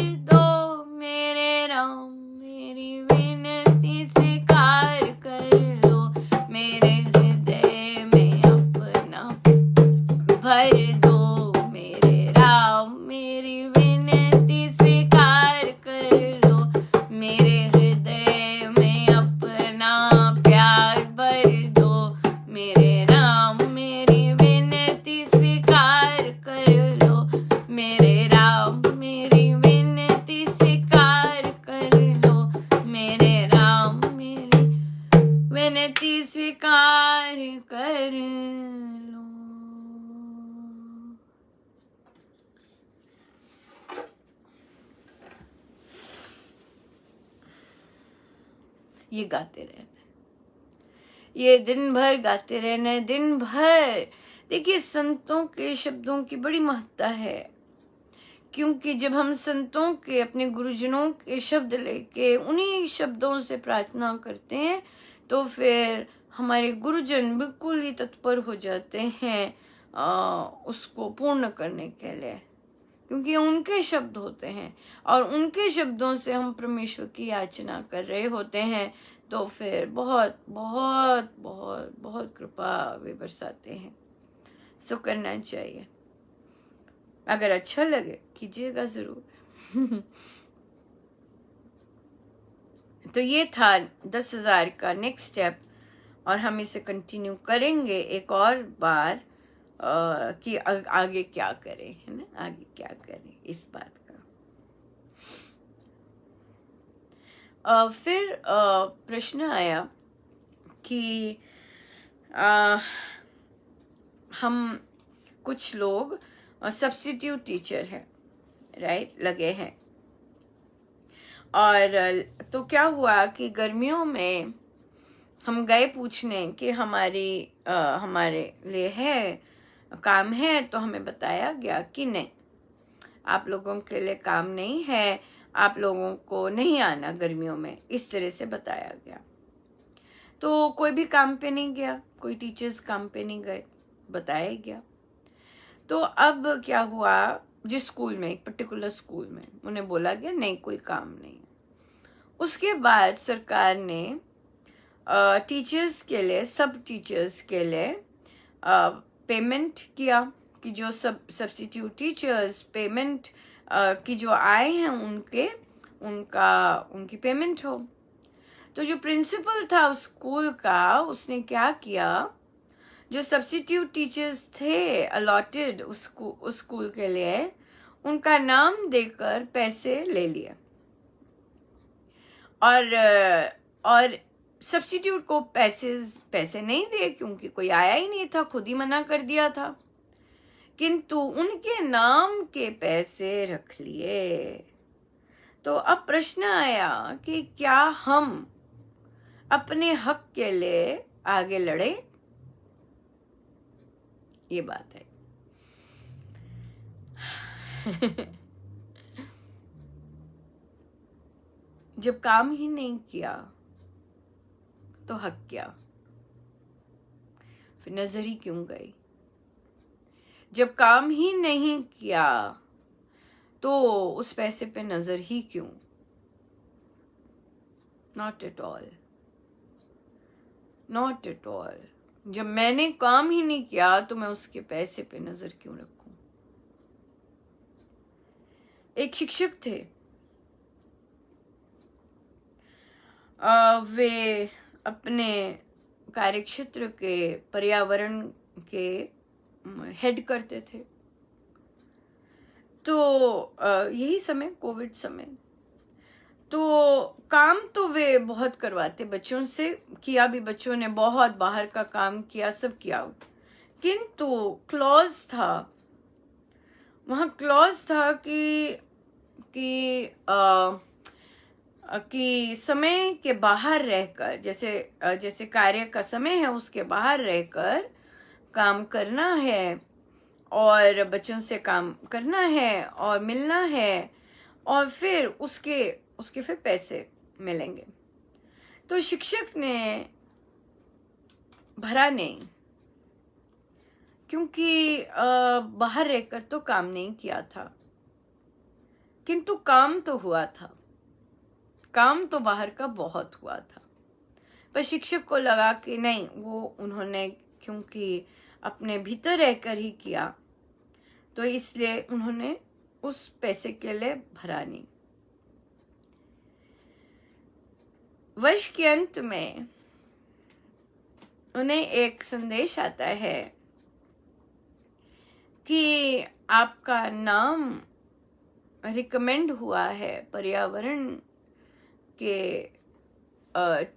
ये गाते रहना है, ये दिन भर गाते रहना है, दिन भर। देखिए संतों के शब्दों की बड़ी महत्ता है, क्योंकि जब हम संतों के, अपने गुरुजनों के शब्द लेके उन्हीं शब्दों से प्रार्थना करते हैं, तो फिर हमारे गुरुजन बिल्कुल ही तत्पर हो जाते हैं उसको पूर्ण करने के लिए, क्योंकि उनके शब्द होते हैं और उनके शब्दों से हम परमेश्वर की याचना कर रहे होते हैं। तो फिर बहुत बहुत बहुत बहुत कृपा वे बरसाते हैं। सो करना चाहिए। अगर अच्छा लगे कीजिएगा जरूर। तो ये था 10,000 का नेक्स्ट स्टेप, और हम इसे कंटिन्यू करेंगे एक और बार कि आगे क्या करें, है ना, आगे क्या करें इस बात का। फिर प्रश्न आया कि हम कुछ लोग सब्स्टिट्यूट टीचर हैं, राइट, लगे हैं, और तो क्या हुआ कि गर्मियों में हम गए पूछने कि हमारे लिए है काम है, तो हमें बताया गया कि नहीं, आप लोगों के लिए काम नहीं है, आप लोगों को नहीं आना गर्मियों में, इस तरह से बताया गया। तो कोई भी काम पे नहीं गया, कोई टीचर्स काम पे नहीं गए, बताया गया। तो अब क्या हुआ, जिस स्कूल में, एक पर्टिकुलर स्कूल में उन्हें बोला गया नहीं, कोई काम नहीं। उसके बाद सरकार ने टीचर्स के लिए, सब टीचर्स के लिए पेमेंट किया कि जो सब्स्टिट्यूट टीचर्स पेमेंट की जो आए हैं उनकी पेमेंट हो। तो जो प्रिंसिपल था उस स्कूल का, उसने क्या किया, जो सब्स्टिट्यूट टीचर्स थे अलॉटेड उस स्कूल के लिए, उनका नाम देकर पैसे ले लिए, और सब्स्टिट्यूट को पैसे नहीं दिए, क्योंकि कोई आया ही नहीं था, खुद ही मना कर दिया था, किंतु उनके नाम के पैसे रख लिए। तो अब प्रश्न आया कि क्या हम अपने हक के लिए आगे लड़े, ये बात है। जब काम ही नहीं किया तो हक क्या, फिर नजर ही क्यों गई। जब काम ही नहीं किया तो उस पैसे पे नजर ही क्यों। Not at all, not at all. जब मैंने काम ही नहीं किया तो मैं उसके पैसे पे नजर क्यों रखूं। एक शिक्षक थे, वे अपने कार्यक्षेत्र के पर्यावरण के हेड करते थे। तो यही समय, कोविड समय, तो काम तो वे बहुत करवाते बच्चों से, किया भी बच्चों ने, बहुत बाहर का काम किया, सब किया, किंतु क्लॉज था, वहां क्लॉज था कि समय के बाहर रहकर, जैसे कार्य का समय है उसके बाहर रहकर काम करना है, और बच्चों से काम करना है और मिलना है, और फिर उसके फिर पैसे मिलेंगे। तो शिक्षक ने भरा नहीं, क्योंकि बाहर रहकर तो काम नहीं किया था, किंतु काम तो हुआ था, काम तो बाहर का बहुत हुआ था। पर शिक्षक को लगा कि नहीं, वो उन्होंने क्योंकि अपने भीतर रहकर ही किया, तो इसलिए उन्होंने उस पैसे के लिए भरा नहीं। वर्ष के अंत में उन्हें एक संदेश आता है कि आपका नाम रिकमेंड हुआ है पर्यावरण के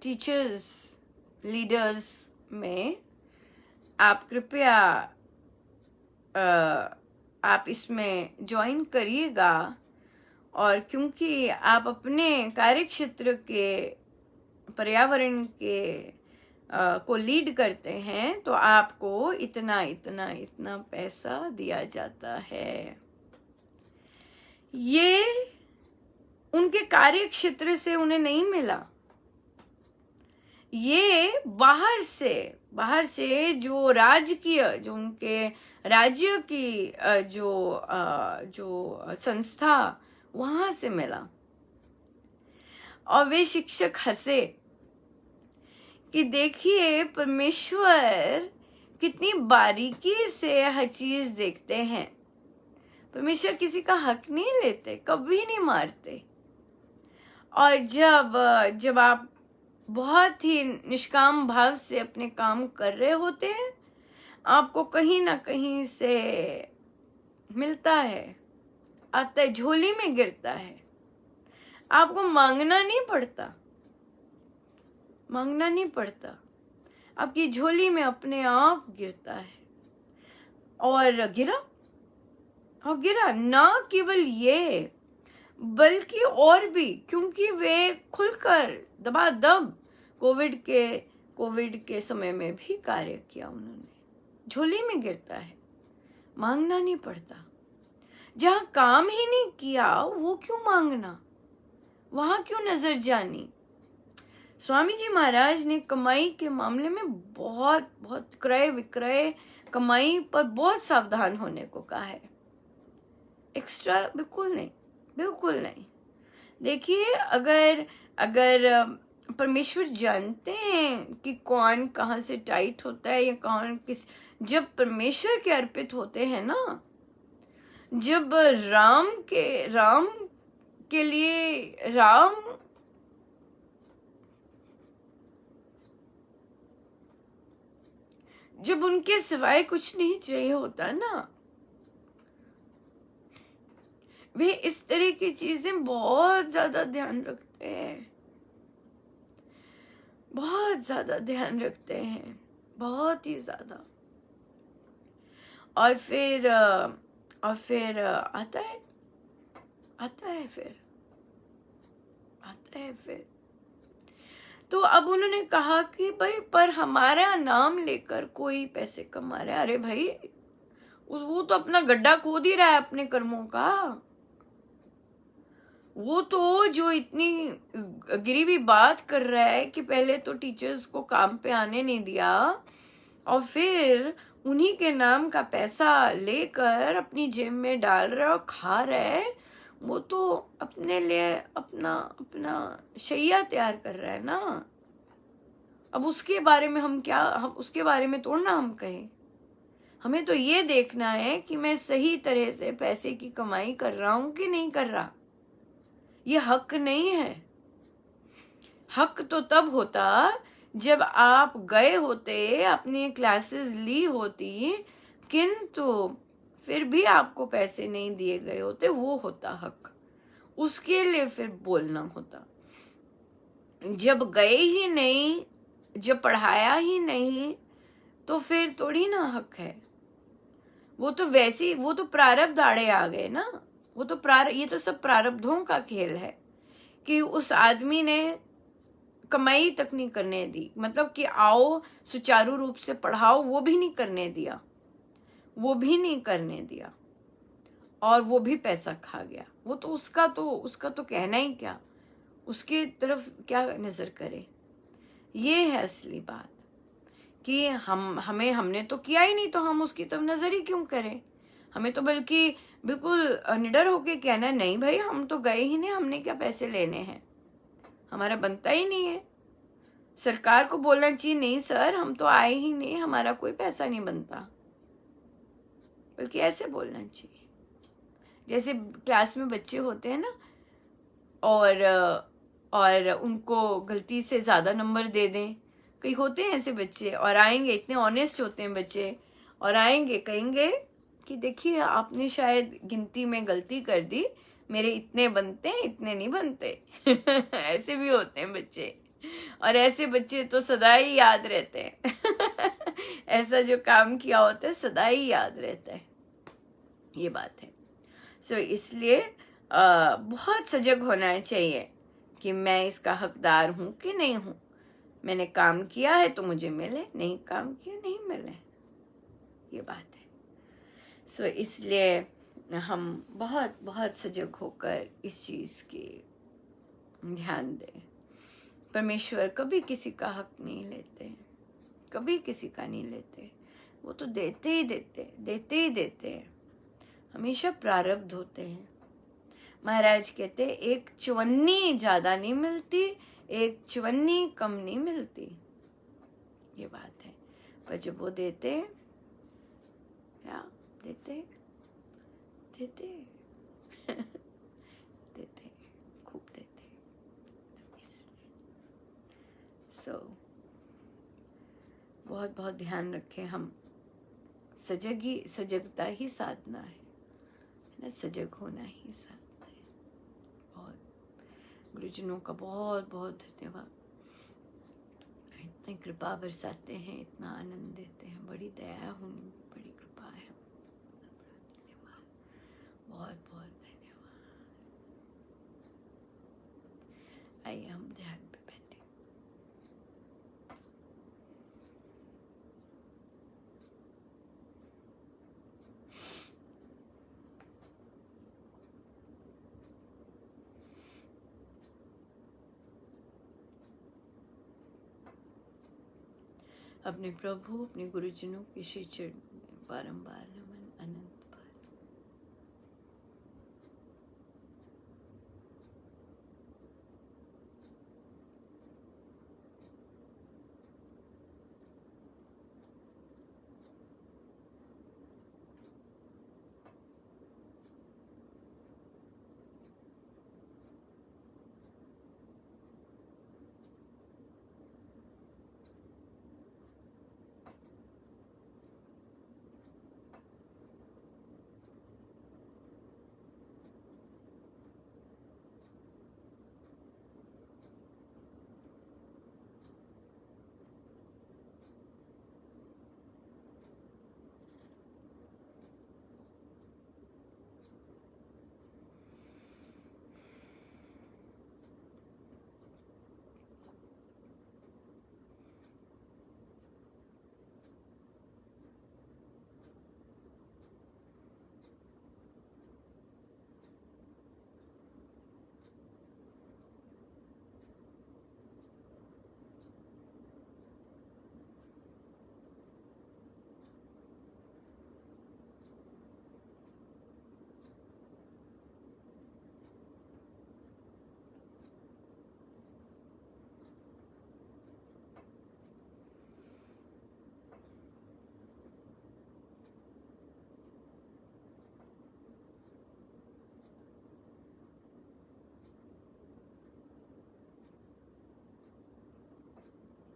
टीचर्स, लीडर्स में, आप कृपया आप इसमें ज्वाइन करिएगा, और क्योंकि आप अपने कार्यक्षेत्र के पर्यावरण के को लीड करते हैं तो आपको इतना इतना इतना पैसा दिया जाता है। ये उनके कार्य क्षेत्र से उन्हें नहीं मिला, ये बाहर से जो राजकीय, जो उनके राज्य की जो संस्था, वहां से मिला। और वे शिक्षक हंसे कि देखिए परमेश्वर कितनी बारीकी से हर चीज देखते हैं। परमेश्वर किसी का हक नहीं लेते, कभी नहीं मारते। और जब आप बहुत ही निष्काम भाव से अपने काम कर रहे होते हैं, आपको कहीं ना कहीं से मिलता है, आता है, झोली में गिरता है। आपको मांगना नहीं पड़ता, आपकी झोली में अपने आप गिरता है। और गिरा ना केवल ये, बल्कि और भी, क्योंकि वे खुलकर दबादब कोविड के समय में भी कार्य किया उन्होंने। झोली में गिरता है, मांगना नहीं पड़ता। जहां काम ही नहीं किया वो क्यों मांगना, वहां क्यों नजर जानी। स्वामी जी महाराज ने कमाई के मामले में बहुत क्रय विक्रय, कमाई पर बहुत सावधान होने को कहा है। एक्स्ट्रा बिल्कुल नहीं। देखिए, अगर परमेश्वर जानते हैं कि कौन कहाँ से टाइट होता है या कौन किस, जब परमेश्वर के अर्पित होते हैं ना, जब राम के लिए जब उनके सिवाय कुछ नहीं चाहिए होता ना, वे इस तरह की चीजें बहुत ज्यादा ध्यान रखते हैं, बहुत ही ज्यादा। और फिर आता है फिर तो अब उन्होंने कहा कि भाई, पर हमारा नाम लेकर कोई पैसे कमा रहा है। अरे भाई, वो तो अपना गड्ढा खोद ही रहा है अपने कर्मों का। वो तो जो इतनी गिरी हुई बात कर रहा है कि पहले तो टीचर्स को काम पे आने नहीं दिया और फिर उन्हीं के नाम का पैसा लेकर अपनी जेब में डाल रहा है और खा रहा है, वो तो अपने लिए अपना शैया तैयार कर रहा है ना। अब उसके बारे में हम उसके बारे में तोड़ना हम कहें। हमें तो ये देखना है कि मैं सही तरह से पैसे की कमाई कर रहा हूं कि नहीं कर रहा। ये हक नहीं है। हक तो तब होता जब आप गए होते, अपनी क्लासेस ली होती, किंतु फिर भी आपको पैसे नहीं दिए गए होते, वो होता हक। उसके लिए फिर बोलना होता। जब गए ही नहीं, जब पढ़ाया ही नहीं, तो फिर थोड़ी ना हक है। वो तो प्रारब्ध आड़े आ गए ना। वो तो ये तो सब प्रारब्धों का खेल है कि उस आदमी ने कमाई तक नहीं करने दी, मतलब कि आओ सुचारू रूप से पढ़ाओ, वो भी नहीं करने दिया और वो भी पैसा खा गया। वो तो उसका तो कहना ही क्या, उसके तरफ क्या नजर करे। ये है असली बात कि हमने तो किया ही नहीं, तो हम उसकी तरफ नजर ही क्यों करें। हमें तो बल्कि बिल्कुल निडर होके कहना, नहीं भाई, हम तो गए ही नहीं, हमने क्या पैसे लेने हैं, हमारा बनता ही नहीं है। सरकार को बोलना चाहिए, नहीं सर, हम तो आए ही नहीं, हमारा कोई पैसा नहीं बनता। बल्कि ऐसे बोलना चाहिए जैसे क्लास में बच्चे होते हैं ना, और उनको गलती से ज्यादा नंबर दे दें। कई होते हैं ऐसे बच्चे, और आएंगे, इतने ऑनेस्ट होते हैं बच्चे, और आएंगे कहेंगे कि देखिए आपने शायद गिनती में गलती कर दी, मेरे इतने बनते हैं, इतने नहीं बनते। ऐसे भी होते हैं बच्चे, और ऐसे बच्चे तो सदा ही याद रहते हैं। ऐसा जो काम किया होता है सदा ही याद रहता है। ये बात है। इसलिए बहुत सजग होना चाहिए कि मैं इसका हकदार हूँ कि नहीं हूँ। मैंने काम किया है तो मुझे मिले, नहीं काम किया नहीं मिले, ये बात है। सो इसलिए हम बहुत बहुत सजग होकर इस चीज़ की ध्यान दें। परमेश्वर कभी किसी का हक नहीं लेते, कभी किसी का नहीं लेते। वो तो देते ही देते, देते ही देते हैं। हमेशा प्रारब्ध होते हैं। महाराज कहते एक चवन्नी ज्यादा नहीं मिलती, एक चवन्नी कम नहीं मिलती, ये बात है। पर जब वो देते या देते देते देते खूब देते। सो बहुत बहुत ध्यान रखें हम। सजगता ही साधना है ना, सजग होना ही साधना है। बहुत गुरुजनों का बहुत बहुत धन्यवाद। इतनी कृपा बरसाते हैं, इतना आनंद देते हैं, बड़ी दया है उनकी, बड़ी कृपा है। धन्यवाद, बहुत बहुत धन्यवाद। आइए हम ध्यान पे बैठे। अपने प्रभु, अपने गुरुजनों के श्री चरण में बारंबार नमन अनंत बार।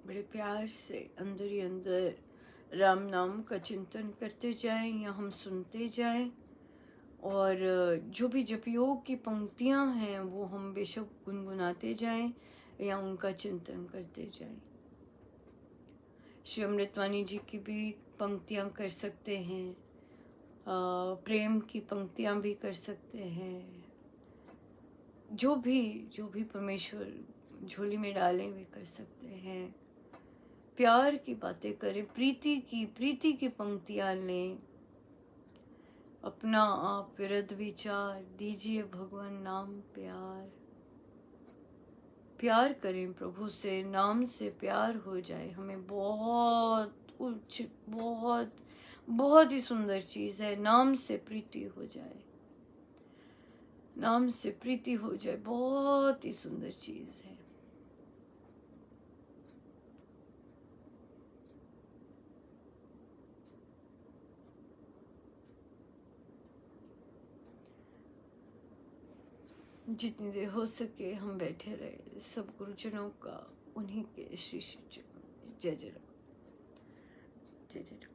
बड़े प्यार से अंदर ही अंदर राम नाम का चिंतन करते जाएं या हम सुनते जाएं। और जो भी जपयोग की पंक्तियां हैं वो हम बेशक गुनगुनाते जाएं या उनका चिंतन करते जाएं। श्री अमृतवाणी जी की भी पंक्तियां कर सकते हैं, प्रेम की पंक्तियां भी कर सकते हैं। जो भी परमेश्वर झोली में डालें वे कर सकते हैं। प्यार की बातें करें, प्रीति की पंक्तियां लें। अपना आप विरध विचार दीजिए भगवान नाम प्यार। प्यार करें प्रभु से, नाम से प्यार हो जाए हमें बहुत उच्च, बहुत बहुत ही सुंदर चीज है। नाम से प्रीति हो जाए, नाम से प्रीति हो जाए, बहुत ही सुंदर चीज है। जितनी देर हो सके हम बैठे रहे, सब गुरुजनों का उन्हीं के श्री श्री जय जय जय जय।